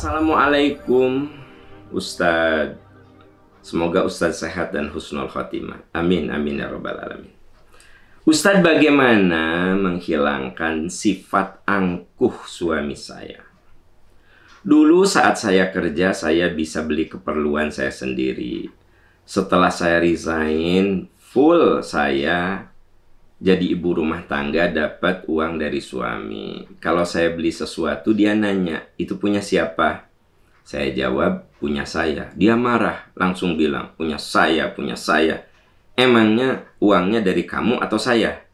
Assalamualaikum Ustadz. Semoga Ustadz sehat dan husnul khotimah. Amin, amin ya rabbal alamin. Ustadz, bagaimana menghilangkan sifat angkuh suami saya? Dulu saat saya kerja, saya bisa beli keperluan saya sendiri. Setelah saya resign, full saya jadi ibu rumah tangga, dapat uang dari suami. Kalau saya beli sesuatu, dia nanya, itu punya siapa? Saya jawab, punya saya. Dia marah, langsung bilang, punya saya, punya saya. Emangnya uangnya dari kamu atau saya?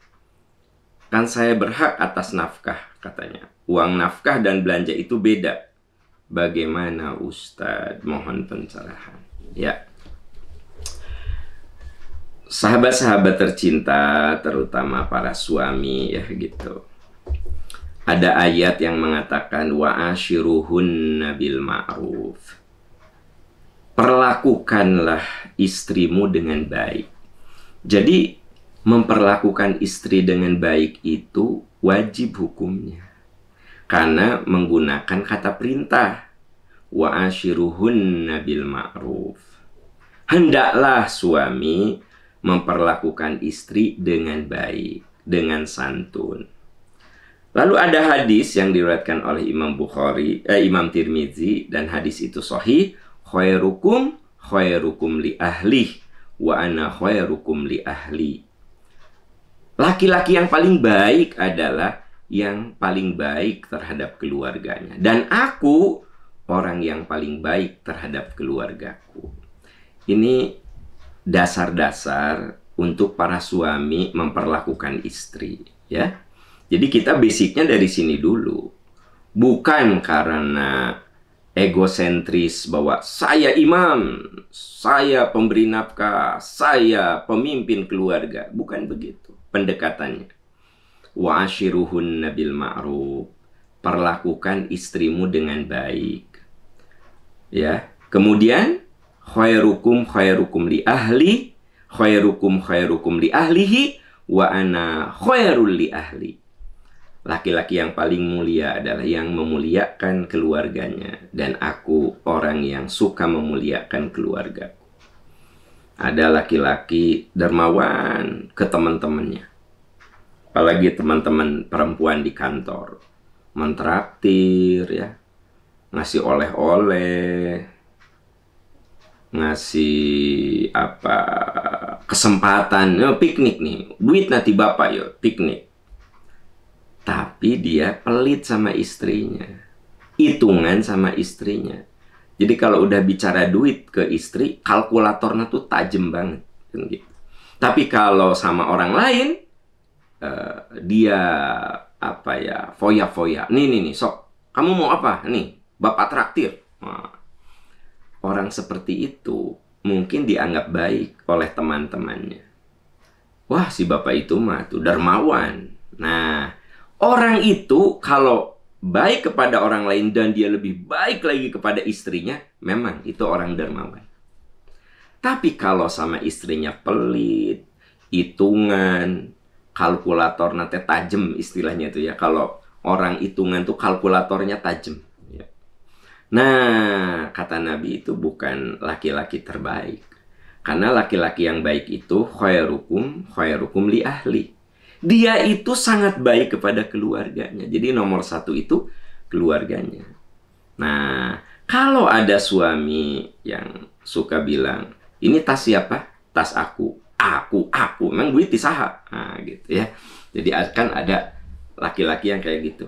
Kan saya berhak atas nafkah, katanya. Uang nafkah dan belanja itu beda. Bagaimana Ustadz? Mohon pencerahan. Ya. Sahabat-sahabat tercinta, terutama para suami ya gitu. Ada ayat yang mengatakan wa'ashiruhunna bil ma'ruf. Perlakukanlah istrimu dengan baik. Jadi memperlakukan istri dengan baik itu wajib hukumnya. Karena menggunakan kata perintah. Wa'ashiruhunna bil ma'ruf. Hendaklah suami memperlakukan istri dengan baik, dengan santun. Lalu ada hadis yang diriwayatkan oleh Imam Tirmizi, dan hadis itu sahih, khairukum li ahli wa ana khairukum li ahli. Laki-laki yang paling baik adalah yang paling baik terhadap keluarganya, dan aku orang yang paling baik terhadap keluargaku. Ini dasar-dasar untuk para suami memperlakukan istri, ya. Jadi kita basicnya dari sini dulu. Bukan karena egosentris bahwa saya imam, saya pemberi nafkah, saya pemimpin keluarga. Bukan begitu pendekatannya. Wa'ashiruhunna bil ma'ruf. Perlakukan istrimu dengan baik. Ya. Kemudian khairukum li ahli, khairukum li ahlihi, wa ana khairul li ahli. Laki-laki yang paling mulia adalah yang memuliakan keluarganya, dan aku orang yang suka memuliakan keluarga. Ada laki-laki dermawan ke teman-temannya, apalagi teman-teman perempuan di kantor, mentraktir ya, ngasih oleh-oleh, ngasih apa, kesempatan, piknik nih, duit nanti bapak yuk piknik. Tapi dia pelit sama istrinya, hitungan sama istrinya. Jadi kalau udah bicara duit ke istri, kalkulatornya tuh tajam banget gitu. Tapi kalau sama orang lain, dia apa ya, foya-foya, nih sok, kamu mau apa nih, bapak traktir. Nah, orang seperti itu mungkin dianggap baik oleh teman-temannya. Wah, si bapak itu mah tuh dermawan. Nah, orang itu kalau baik kepada orang lain dan dia lebih baik lagi kepada istrinya, memang itu orang dermawan. Tapi kalau sama istrinya pelit, hitungan, kalkulator nanti tajam istilahnya itu ya. Kalau orang hitungan tuh kalkulatornya tajam. Nah, kata Nabi itu bukan laki-laki terbaik. Karena laki-laki yang baik itu khairukum li ahli. Dia itu sangat baik kepada keluarganya. Jadi nomor satu itu keluarganya. Nah, kalau ada suami yang suka bilang, ini tas siapa? Tas aku. Aku. Memang duit disaha. Nah, gitu ya. Jadi akan ada laki-laki yang kayak gitu.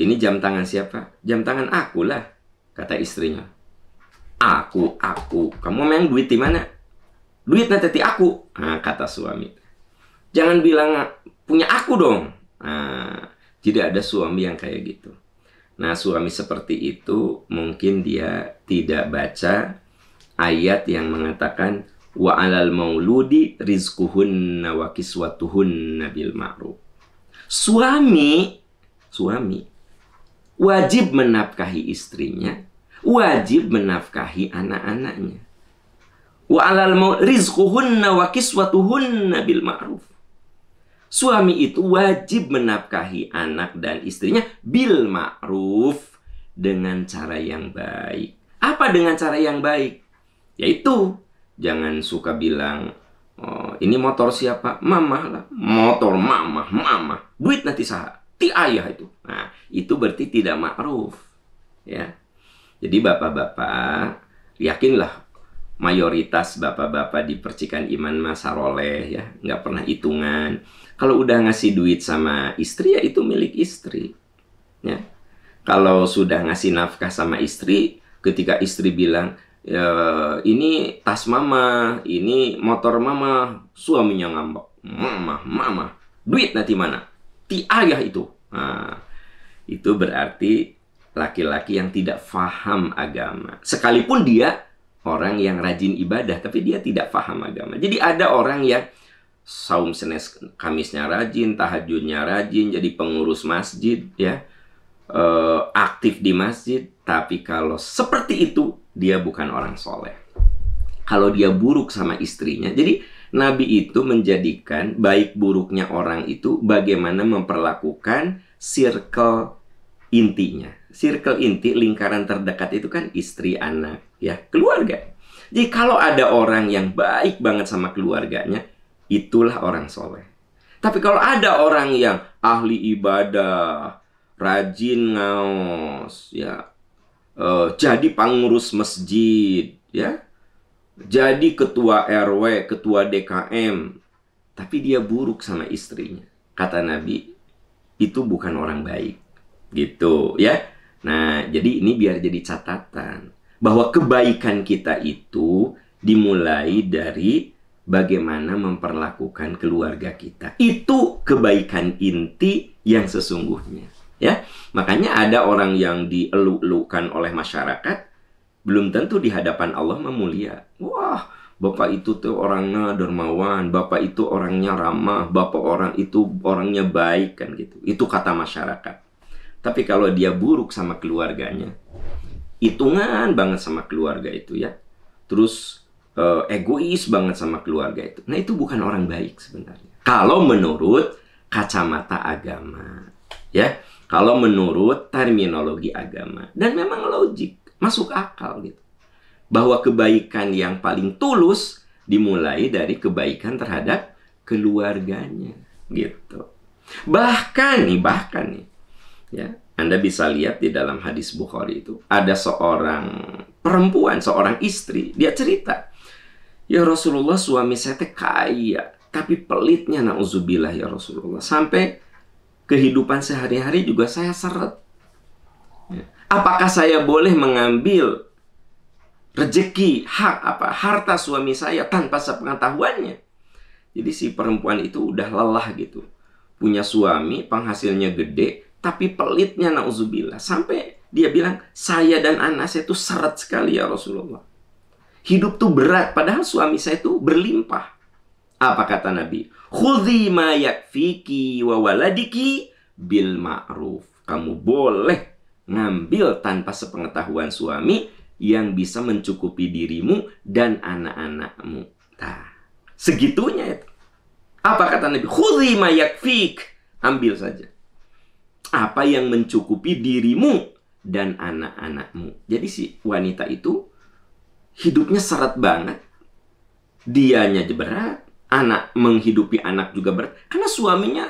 Ini jam tangan siapa? Jam tangan aku lah, kata istrinya. Aku. Kamu memang duit di mana? Duit nanti aku. Nah, kata suami. Jangan bilang punya aku dong. Nah, jadi ada suami yang kayak gitu. Nah, suami seperti itu mungkin dia tidak baca ayat yang mengatakan wa 'alal mauludi rizquhunna wa kiswatuhunna bil ma'ruf. Suami wajib menafkahi istrinya, wajib menafkahi anak-anaknya. Wa 'alal mauludi rizquhunna wa kiswatuhunna bil ma'ruf. Suami itu wajib menafkahi anak dan istrinya bil ma'ruf, dengan cara yang baik. Apa dengan cara yang baik? Yaitu, jangan suka bilang, oh, ini motor siapa? Mama lah. Motor mama, mama. Duit nanti sah. Ti ayah itu. Nah, itu berarti tidak ma'ruf. Ya. Jadi bapak-bapak, yakinlah mayoritas bapak-bapak di percikan iman masaroleh ya, nggak pernah hitungan. Kalau udah ngasih duit sama istri, ya itu milik istri. Ya. Kalau sudah ngasih nafkah sama istri, ketika istri bilang, ini tas mama, ini motor mama, suaminya ngambek. Mama, mama, duit nanti mana? Ti ayah itu. Nah, itu berarti laki-laki yang tidak faham agama. Sekalipun dia orang yang rajin ibadah, tapi dia tidak faham agama. Jadi ada orang yang saum Senin Kamisnya rajin, tahajudnya rajin, jadi pengurus masjid, ya, aktif di masjid, tapi kalau seperti itu dia bukan orang soleh. Kalau dia buruk sama istrinya, jadi Nabi itu menjadikan baik buruknya orang itu bagaimana memperlakukan circle intinya. Circle inti, lingkaran terdekat itu kan istri, anak, ya, keluarga. Jadi kalau ada orang yang baik banget sama keluarganya, itulah orang soleh. Tapi kalau ada orang yang ahli ibadah, rajin ngaos, ya, jadi pengurus masjid, ya, jadi ketua RW, ketua DKM, tapi dia buruk sama istrinya, kata Nabi, itu bukan orang baik, gitu, ya. Nah, jadi ini biar jadi catatan bahwa kebaikan kita itu dimulai dari bagaimana memperlakukan keluarga kita. Itu kebaikan inti yang sesungguhnya, ya. Makanya ada orang yang dieluk-elukan oleh masyarakat, belum tentu di hadapan Allah memulia. Wah, bapak itu tuh orangnya dermawan, bapak itu orangnya ramah, bapak orang itu orangnya baik, kan gitu. Itu kata masyarakat. Tapi kalau dia buruk sama keluarganya, hitungan banget sama keluarga itu, ya, terus egois banget sama keluarga itu, nah itu bukan orang baik sebenarnya. Kalau menurut kacamata agama, ya, kalau menurut terminologi agama, dan memang logik, masuk akal gitu, bahwa kebaikan yang paling tulus dimulai dari kebaikan terhadap keluarganya, gitu. Bahkan nih, ya, Anda bisa lihat di dalam hadis Bukhari itu, ada seorang perempuan, seorang istri, dia cerita, ya Rasulullah, suami saya teh kaya, tapi pelitnya, na'udzubillah ya Rasulullah, sampai kehidupan sehari-hari juga saya seret. Apakah saya boleh mengambil rezeki, harta suami saya tanpa sepengetahuannya? Jadi si perempuan itu udah lelah gitu, punya suami penghasilnya gede, tapi pelitnya, na'udzubillah, sampai dia bilang, saya dan anak saya itu seret sekali ya Rasulullah. Hidup tuh berat, padahal suami saya itu berlimpah. Apa kata Nabi? Khudhi ma yakfiki wa waladiki bil ma'ruf. Kamu boleh ngambil tanpa sepengetahuan suami yang bisa mencukupi dirimu dan anak-anakmu. Nah, segitunya itu. Apa kata Nabi? Khudhi ma yakfik. Ambil saja apa yang mencukupi dirimu dan anak-anakmu. Jadi si wanita itu hidupnya seret banget. Dianya aja berat, anak, menghidupi anak juga berat, karena suaminya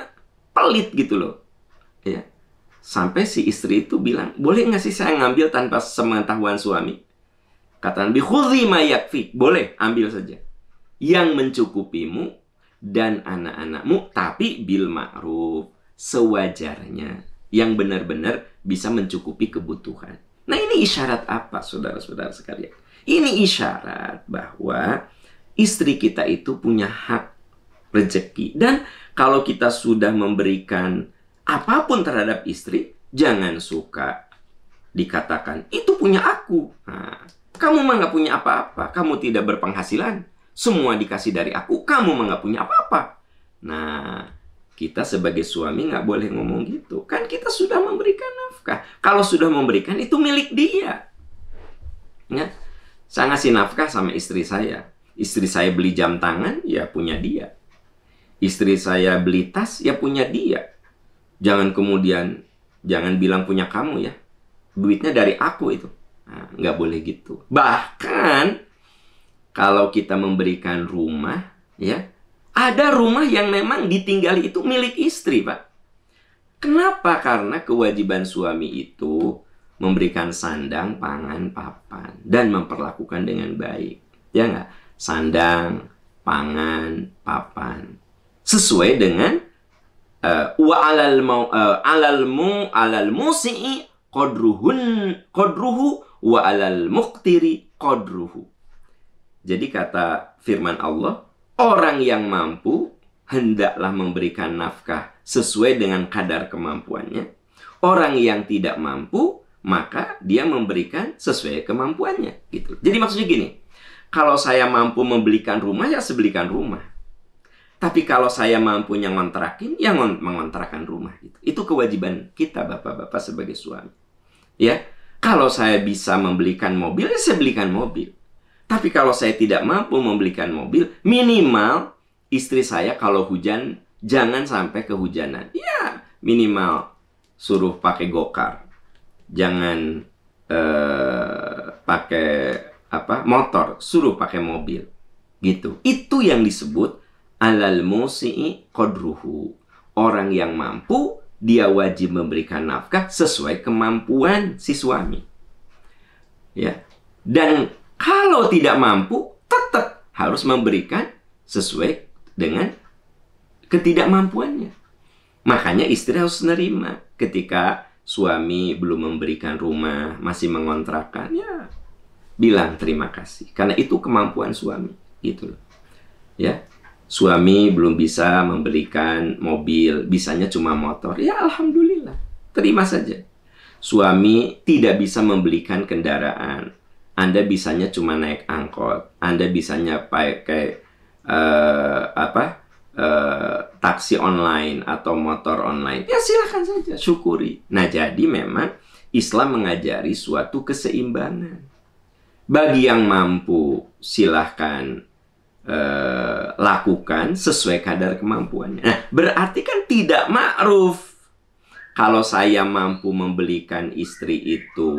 pelit gitu loh, ya. Sampai si istri itu bilang, boleh nggak sih saya ngambil tanpa sepengetahuan suami? Kata Nabi, khudhi ma yakfik. Boleh, ambil saja yang mencukupimu dan anak-anakmu, tapi bil ma'ruf, sewajarnya, yang benar-benar bisa mencukupi kebutuhan. Nah, ini isyarat apa, saudara-saudara sekalian? Ini isyarat bahwa istri kita itu punya hak rezeki. Dan kalau kita sudah memberikan apapun terhadap istri, jangan suka dikatakan, itu punya aku. Nah, kamu mah nggak punya apa-apa. Kamu tidak berpenghasilan. Semua dikasih dari aku. Kamu mah nggak punya apa-apa. Nah, kita sebagai suami nggak boleh ngomong gitu. Kan kita sudah memberikan nafkah. Kalau sudah memberikan, itu milik dia. Ya? Saya ngasih nafkah sama istri saya. Istri saya beli jam tangan, ya punya dia. Istri saya beli tas, ya punya dia. Jangan kemudian, jangan bilang punya kamu ya. duitnya dari aku itu. Nah, nggak boleh gitu. Bahkan kalau kita memberikan rumah, ya, ada rumah yang memang ditinggali itu milik istri, Pak. Kenapa? Karena kewajiban suami itu memberikan sandang, pangan, papan, dan memperlakukan dengan baik. Ya nggak? Sandang, pangan, papan. Sesuai dengan wa alal musi'i qadruhu wa alal muqtiri qadruhu. Jadi kata firman Allah, orang yang mampu hendaklah memberikan nafkah sesuai dengan kadar kemampuannya. Orang yang tidak mampu, maka dia memberikan sesuai kemampuannya. Gitu. Jadi maksudnya gini, kalau saya mampu membelikan rumah, ya saya belikan rumah. Tapi kalau saya mampunya ngontrakin, ya mengontrakan rumah. Gitu. Itu kewajiban kita bapak-bapak sebagai suami. Ya, kalau saya bisa membelikan mobil, ya saya belikan mobil. Tapi kalau saya tidak mampu membelikan mobil, minimal istri saya kalau hujan, jangan sampai kehujanan. Ya, minimal suruh pakai gokar. Jangan pakai motor, suruh pakai mobil. Gitu. Itu yang disebut alal musi'i qadruhu. Orang yang mampu, dia wajib memberikan nafkah sesuai kemampuan si suami. Ya. Dan kalau tidak mampu, tetap harus memberikan sesuai dengan ketidakmampuannya. Makanya istri harus menerima ketika suami belum memberikan rumah, masih mengontrakan, ya bilang terima kasih. Karena itu kemampuan suami, gitu loh. Ya. Suami belum bisa membelikan mobil, bisanya cuma motor. Ya alhamdulillah, terima saja. Suami tidak bisa membelikan kendaraan. Anda bisanya cuma naik angkot. Anda bisanya pakai taksi online atau motor online. Ya silahkan saja, syukuri. Nah jadi memang Islam mengajari suatu keseimbangan. Bagi yang mampu, silahkan lakukan sesuai kadar kemampuannya. Nah, berarti kan tidak ma'ruf. Kalau saya mampu membelikan istri itu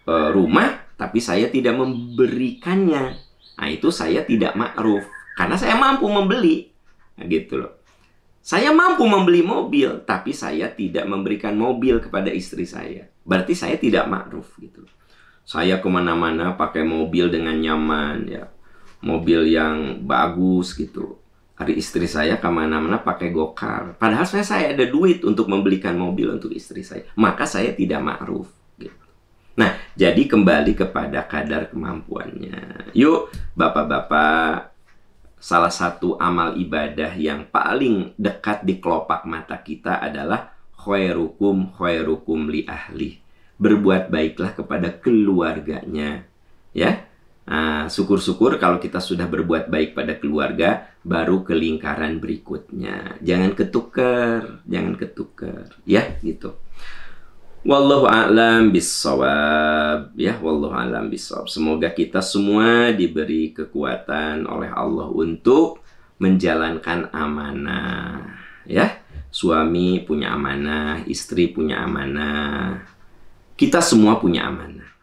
rumah, tapi saya tidak memberikannya. Nah, itu saya tidak ma'ruf. Karena saya mampu membeli. Nah, gitu loh. Saya mampu membeli mobil, tapi saya tidak memberikan mobil kepada istri saya. Berarti saya tidak ma'ruf. Gitu. Saya kemana-mana pakai mobil dengan nyaman, ya. Mobil yang bagus gitu. Hari istri saya kemana-mana pakai gokar. Padahal saya ada duit untuk membelikan mobil untuk istri saya. Maka saya tidak ma'ruf. Gitu. Nah, jadi kembali kepada kadar kemampuannya. Yuk, bapak-bapak, salah satu amal ibadah yang paling dekat di kelopak mata kita adalah khairukum li ahli. Berbuat baiklah kepada keluarganya. Ya. Nah, syukur-syukur kalau kita sudah berbuat baik pada keluarga, baru ke lingkaran berikutnya. Jangan ketukar, ya gitu. Wallahu a'lam bissawab, ya wallahu a'lam bissawab. Semoga kita semua diberi kekuatan oleh Allah untuk menjalankan amanah, ya. Suami punya amanah, istri punya amanah. Kita semua punya amanah.